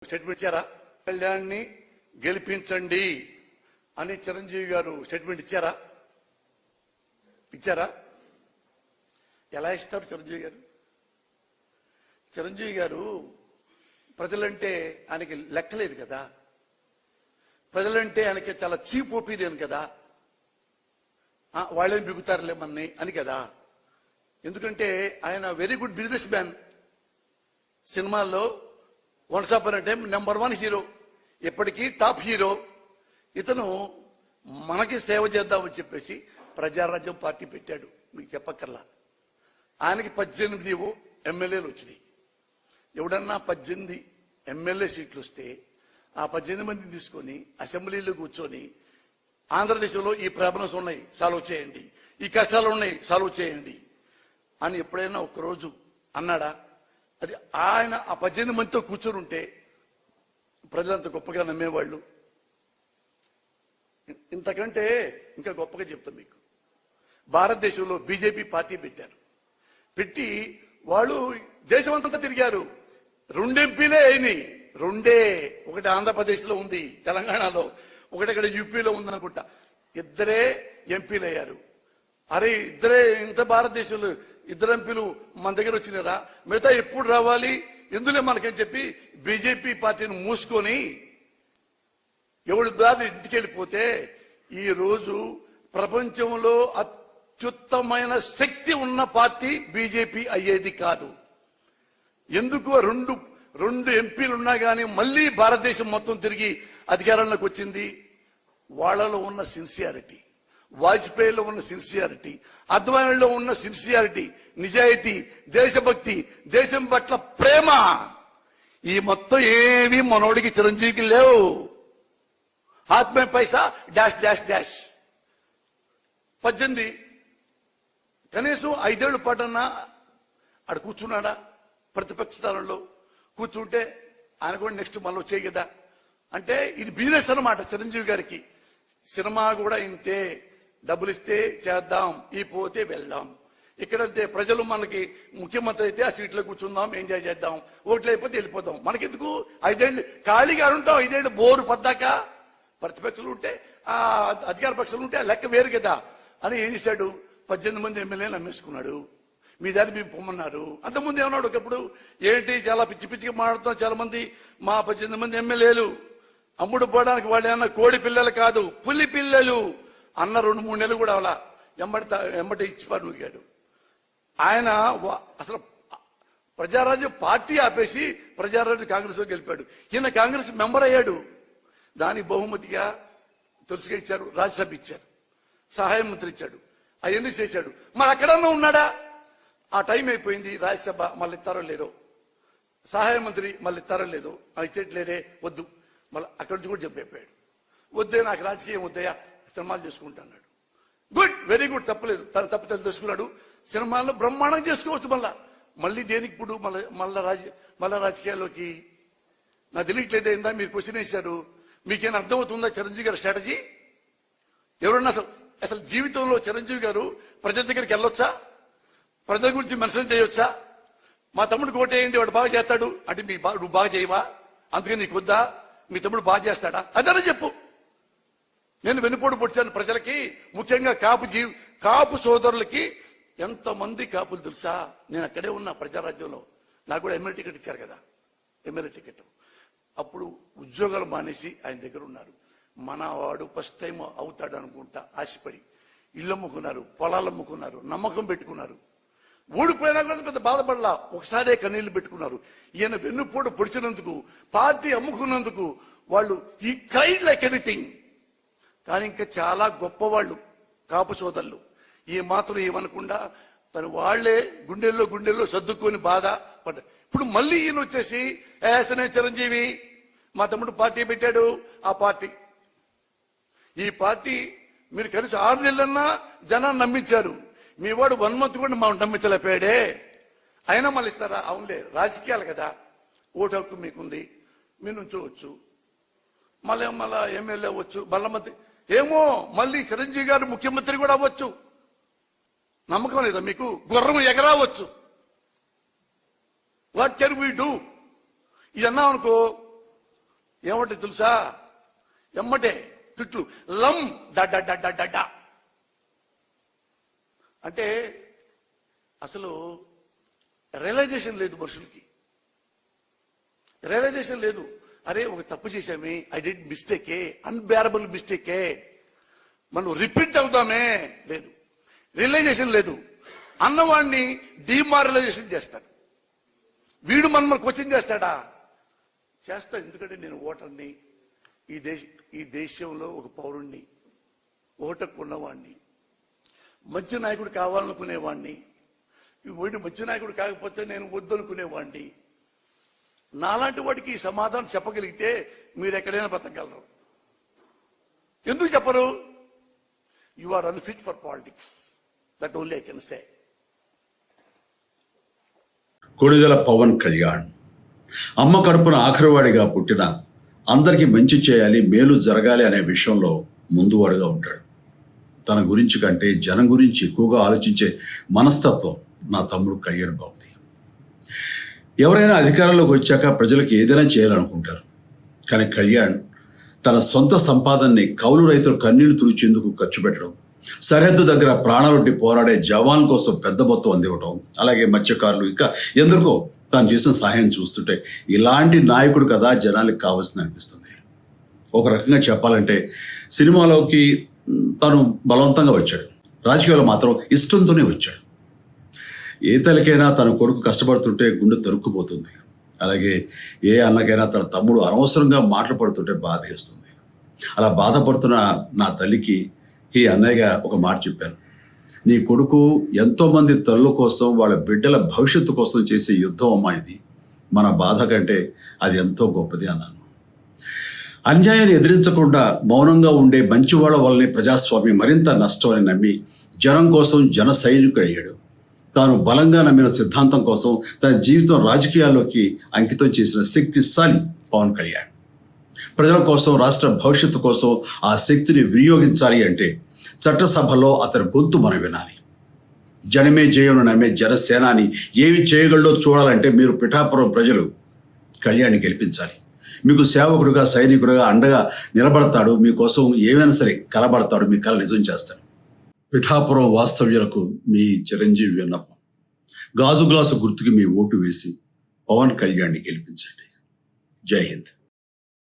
Statement ఇచ్చారా? కళ్యాణ్ని గెలిపించండి అని చిరంజీవి గారు స్టేట్మెంట్ ఇచ్చారా? ఇచ్చారా? ఎలా ఇస్తారు చిరంజీవి గారు? చిరంజీవి గారు ప్రజలంటే ఆయనకి లెక్కలేదు కదా, ప్రజలంటే ఆయనకి చాలా చీప్ ఒపీనియన్ కదా, వాళ్ళేం బిగుతారులే మన్ని అని కదా. ఎందుకంటే ఆయన వెరీ గుడ్ బిజినెస్ మ్యాన్. సినిమాల్లో once upon a time #1 hero, ఇప్పటికీ టాప్ హీరో. ఇతను మనకి సేవ చేద్దామని చెప్పేసి ప్రజారాజ్యం పార్టీ పెట్టాడు. మీకు చెప్పక్కర్లా. ఆయనకి 18 ఎమ్మెల్యేలు వచ్చినాయి. ఎవడన్నా 18 ఎమ్మెల్యే సీట్లు వస్తే ఆ 18 మందిని తీసుకొని అసెంబ్లీలో కూర్చొని ఆంధ్రదేశంలో ఈ ప్రాబ్లమ్స్ ఉన్నాయి, సాల్వ్ చేయండి, ఈ కష్టాలు ఉన్నాయి, సాల్వ్ చేయండి అని ఎప్పుడైనా ఒక్కరోజు అన్నాడా? అది ఆయన ఆ 18 మందితో కూర్చొని ఉంటే ప్రజలంత గొప్పగా నమ్మేవాళ్ళు. ఇంతకంటే ఇంకా గొప్పగా చెప్తాం మీకు. భారతదేశంలో బీజేపీ పార్టీ పెట్టారు. పెట్టి వాళ్ళు దేశమంతా తిరిగారు. 2 ఎంపీలే అయినాయి. 2 ఒకటి ఆంధ్రప్రదేశ్లో ఉంది, తెలంగాణలో, ఒకటి ఇక్కడ యూపీలో ఉందనుకుంటా. 2 ఎంపీలు అయ్యారు. అరే ఇద్దరే ఇంత భారతదేశంలో 2 ఎంపీలు మన దగ్గర వచ్చినారా? మిగతా ఎప్పుడు రావాలి ఎందులే మనకని చెప్పి బీజేపీ పార్టీని మూసుకొని ఎవడి దారి ఇంటికి వెళ్ళిపోతే ఈ రోజు ప్రపంచంలో అత్యుత్తమైన శక్తి ఉన్న పార్టీ బీజేపీ అయ్యేది కాదు. ఎందుకు 2 ఎంపీలు ఉన్నా కానీ మళ్ళీ భారతదేశం మొత్తం తిరిగి అధికారంలోకి వచ్చింది? వాళ్లలో ఉన్న సిన్సియారిటీ, వాజ్పేయిలో ఉన్న సిన్సియారిటీ, అద్వానీలో ఉన్న సిన్సియారిటీ, నిజాయితీ, దేశభక్తి, దేశం పట్ల ప్రేమ, ఈ మొత్తం ఏవి మనోడికి చిరంజీవికి లేవు. ఆత్మే పైసా డాష్ డాష్ డాష్. 18 కనీసం 5 ఏళ్ల పాటన్నా ఆడ కూర్చున్నాడా? ప్రతిపక్ష స్థానంలో కూర్చుంటే ఆయన కూడా నెక్స్ట్ మళ్ళీ వచ్చేయి కదా. అంటే ఇది బిజినెస్ అన్నమాట చిరంజీవి గారికి. సినిమా కూడా ఇంతే, డబ్బులు ఇస్తే చేద్దాం, ఈ పోతే వెళ్దాం. ఇక్కడంతే ప్రజలు మనకి ముఖ్యమంత్రి అయితే ఆ సీట్లో కూర్చుందాం, ఎంజాయ్ చేద్దాం, ఓట్లు అయిపోతే వెళ్ళిపోదాం. మనకెందుకు 5 ఏళ్ళు ఖాళీగా ఉంటాం? 5 ఏళ్ళు బోరు పద్దాక. ప్రతిపక్షాలు ఉంటే ఆ అధికార పక్షాలు ఉంటే ఆ లెక్క వేరు కదా అని ఏం చేశాడు? 18 మంది ఎమ్మెల్యేలు అమ్మేసుకున్నాడు. మీ దాన్ని మేము పొమ్మన్నారు. అంతకుముందు ఏమన్నాడు ఒకప్పుడు, ఏంటి చాలా పిచ్చి పిచ్చిగా మాట్లాడుతాం, చాలా మంది మా 18 మంది ఎమ్మెల్యేలు అమ్ముడు పోవడానికి వాళ్ళు ఏమన్నా కోడి పిల్లలు కాదు, పులి పిల్లలు అన్న 2-3 నెలలు కూడా అలా ఎంబటి ఇచ్చిపారు నూగాడు. ఆయన అసలు ప్రజారాజ్యం పార్టీ ఆపేసి ప్రజారాజ్యం కాంగ్రెస్ లో గెలిపాడు. ఈయన కాంగ్రెస్ మెంబర్ అయ్యాడు. దానికి బహుమతిగా తెలుసుగా ఇచ్చారు, రాజ్యసభ ఇచ్చారు, సహాయ మంత్రి ఇచ్చాడు, అవన్నీ చేశాడు. మరి అక్కడన్నా ఉన్నాడా? ఆ టైం అయిపోయింది. రాజ్యసభ మళ్ళీ ఇస్తారో లేదో, సహాయ మంత్రి మళ్ళీ ఇస్తారో లేదో, ఇచ్చేట్లేదే, వద్దు. మళ్ళీ అక్కడి నుంచి కూడా చెప్పైపోయాడు, వద్దే నాకు రాజకీయం వద్దయా, సినిమాలు చేసుకుంటా అన్నాడు. గుడ్, వెరీ గుడ్, తప్పలేదు. తన తప్పు తెలుసుకున్నాడు. సినిమాల్లో బ్రహ్మాండం చేసుకోవచ్చు. మళ్ళీ దేనికి ఇప్పుడు మళ్ళా రాజకీయాల్లోకి? నాకు తెలియట్లేదే. ఇందా మీరు క్వశ్చన్ వేశారు, మీకేం అర్థమవుతుందా చిరంజీవి గారి స్ట్రాటజీ? ఎవరన్నా అసలు జీవితంలో చిరంజీవి గారు ప్రజల దగ్గరికి వెళ్ళొచ్చా? ప్రజల గురించి మెన్షన్ చేయొచ్చా? మా తమ్ముడు కోటేయండి, వాడు బాగా చేస్తాడు అంటే నువ్వు బాగా చేయవా? అందుకని నీకు వద్దా? మీ తమ్ముడు బాగా చేస్తాడా? అదనే చెప్పు. నేను వెనుపోటు పొడిచాను ప్రజలకి, ముఖ్యంగా కాపు సోదరులకి. ఎంతమంది కాపులు తెలుసా? నేను అక్కడే ఉన్నా ప్రజారాజ్యంలో. నాకు కూడా ఎమ్మెల్యే టికెట్ ఇచ్చారు కదా, ఎమ్మెల్యే టికెట్. అప్పుడు ఉద్యోగాలు మానేసి ఆయన దగ్గర ఉన్నారు. మన వాడు ఫస్ట్ టైం అవుతాడు అనుకుంటా ఆశపడి ఇల్లు అమ్ముకున్నారు, పొలాలు అమ్ముకున్నారు, నమ్మకం పెట్టుకున్నారు. ఓడిపోయినా కూడా పెద్ద బాధపడలా, ఒకసారే కన్నీళ్లు పెట్టుకున్నారు. ఈయన వెన్నుపోటు పొడిచినందుకు, పార్టీ అమ్ముకున్నందుకు వాళ్ళు ఈ క్రైడ్ లైక్ ఎనీథింగ్. కానీ ఇంకా చాలా గొప్పవాళ్ళు కాపు సోదరులు ఈ మాత్రం ఏమనకుండా తను వాళ్లే గుండెల్లో సర్దుకొని బాధ పడ్డారు. ఇప్పుడు మళ్ళీ ఈయన వచ్చేసి ఏసనే చిరంజీవి మా తమ్ముడు పార్టీ పెట్టాడు, ఆ పార్టీ, ఈ పార్టీ మీరు కలిసి 6 నెలలన్నా జనాన్ని నమ్మించారు. మీ వాడు 1 month కూడా మా నమ్మించలేపాడే, అయినా మళ్ళీ ఇస్తారా? అవునులే, రాజకీయాలు కదా, ఓటు హక్కు మీకుంది, మీరు నుంచోవచ్చు, మళ్ళీ ఎమ్మెల్యే అవ్వచ్చు, మళ్ళీ మంత్రి, ఏమో మళ్ళీ చిరంజీవి గారు ముఖ్యమంత్రి కూడా అవ్వచ్చు. నమ్మకం లేదా మీకు? గుర్రం ఎగరావచ్చు. What can we do? ఇది అన్నాం అనుకో, ఏమంటే తెలుసా, ఎమ్మటే తిట్లు, లం డడ్డ డడ్డ డడ్డ. అంటే అసలు రియలైజేషన్ లేదు మనుషులకి, రియలైజేషన్ లేదు. అరే ఒక తప్పు చేశామే, ఐ డిడ్ మిస్టేకే, అన్బేరబుల్ మిస్టేకే, మనం రిపీట్ అవుతామే, లేదు. రియలైజేషన్ లేదు. అన్నవాడిని డిమారలైజేషన్ చేస్తాడు. వీడు మన క్వశ్చన్ చేస్తాడా? చేస్తా. ఎందుకంటే నేను ఓటర్ని, ఈ దేశంలో ఒక పౌరుణ్ణి, ఓటకు ఉన్నవాడిని, మంచి నాయకుడు కావాలనుకునేవాడిని. వీడు మంచి నాయకుడు కాకపోతే నేను వద్దనుకునేవాడిని. నాలాంటి వాడికి సమాధానం చెప్పగలిగితే మీరు ఎక్కడైనా బతకగలరు. ఎందుకు చెప్పరు? You are unfit for politics. That only I can say. Konidela Pawan Kalyan అమ్మ కడుపున ఆఖరివాడిగా పుట్టిన, అందరికీ మంచి చేయాలి, మేలు జరగాలి అనే విషయంలో ముందువాడుగా ఉంటాడు. తన గురించి కంటే జనం గురించి ఎక్కువగా ఆలోచించే మనస్తత్వం నా తమ్ముడు కళ్యాణ్ బాబుది. ఎవరైనా అధికారంలోకి వచ్చాక ప్రజలకు ఏదైనా చేయాలనుకుంటారు. కానీ కళ్యాణ్ తన సొంత సంపాదనని కౌలు రైతులు కన్నీళ్లు తుడిచేందుకు ఖర్చు పెట్టడం, సరిహద్దు దగ్గర ప్రాణాలొడ్డి పోరాడే జవాన్ కోసం పెద్ద మొత్తం అందివ్వడం, అలాగే మత్స్యకారులు, ఇంకా ఎందరికో తాను చేసిన సహాయం చూస్తుంటే ఇలాంటి నాయకుడు కదా జనాలకు కావాల్సింది అనిపిస్తుంది. ఒక రకంగా చెప్పాలంటే సినిమాలోకి తను బలవంతంగా వచ్చాడు, రాజకీయాల్లో మాత్రం ఇష్టంతోనే వచ్చాడు. ఏ తల్లికైనా తన కొడుకు కష్టపడుతుంటే గుండె తరుక్కుపోతుంది. అలాగే ఏ అన్నకైనా తన తమ్ముడు అనవసరంగా మాటలు పడుతుంటే బాధ వేస్తుంది. అలా బాధపడుతున్న నా తల్లికి ఈ అన్నయ్యగా ఒక మాట చెప్పాను. నీ కొడుకు ఎంతోమంది తల్లుల కోసం, వాళ్ళ బిడ్డల భవిష్యత్తు కోసం చేసే యుద్ధం అమ్మా ఇది. మన బాధ కంటే అది ఎంతో గొప్పది అన్నాను. అన్యాయాన్ని ఎదిరించకుండా మౌనంగా ఉండే మంచివాళ్ల వల్లనే ప్రజాస్వామ్యం మరింత నష్టం అని నమ్మి జనం కోసం జన సైనికుడు అయ్యాడు. తాను బలంగా నమ్మిన సిద్ధాంతం కోసం తన జీవితం రాజకీయాల్లోకి అంకితం చేసిన శక్తిశాలి పవన్ కళ్యాణ్. ప్రజల కోసం, రాష్ట్ర భవిష్యత్తు కోసం ఆ శక్తిని వినియోగించాలి అంటే చట్టసభలో అతని గొంతు మనం వినాలి. జనమే జయను నమ్మే జనసేనాని ఏమి చేయగలడో చూడాలంటే మీరు పిఠాపురం ప్రజలు కళ్యాణ్ని గెలిపించాలి. మీకు సేవకుడుగా, సైనికుడుగా అండగా నిలబడతాడు. మీకోసం ఏమైనా సరే కలబడతాడు. మీ కళ నిజం చేస్తాడు. పిఠాపురం వాస్తవ్యులకు మీ చిరంజీవి విన్నపం, గాజు గ్లాసు గుర్తుకి మీ ఓటు వేసి పవన్ కళ్యాణ్ని గెలిపించండి. జై హింద్.